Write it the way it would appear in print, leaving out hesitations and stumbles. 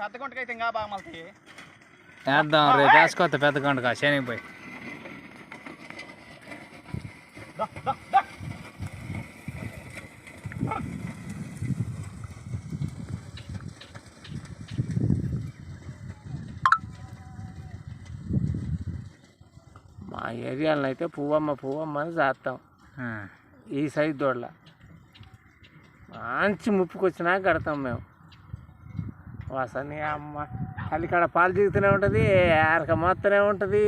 పెద్ద గుంటకి అయితే ఇంకా బాగా మళ్తాయి. వేద్దాం రేపు వేసుకోవద్దు పెద్ద గుంటగా శనిపోయి. మా ఏరియాలో అయితే పువ్వమ్మ అని చేస్తాం. ఈ సైజు దొడ్ల మంచి ముప్పుకొచ్చినా కడతాం మేము. వసని అమ్మ కలికాడ పాలు జీగుతూనే ఉంటుంది, ఆరక మోస్తూనే ఉంటుంది.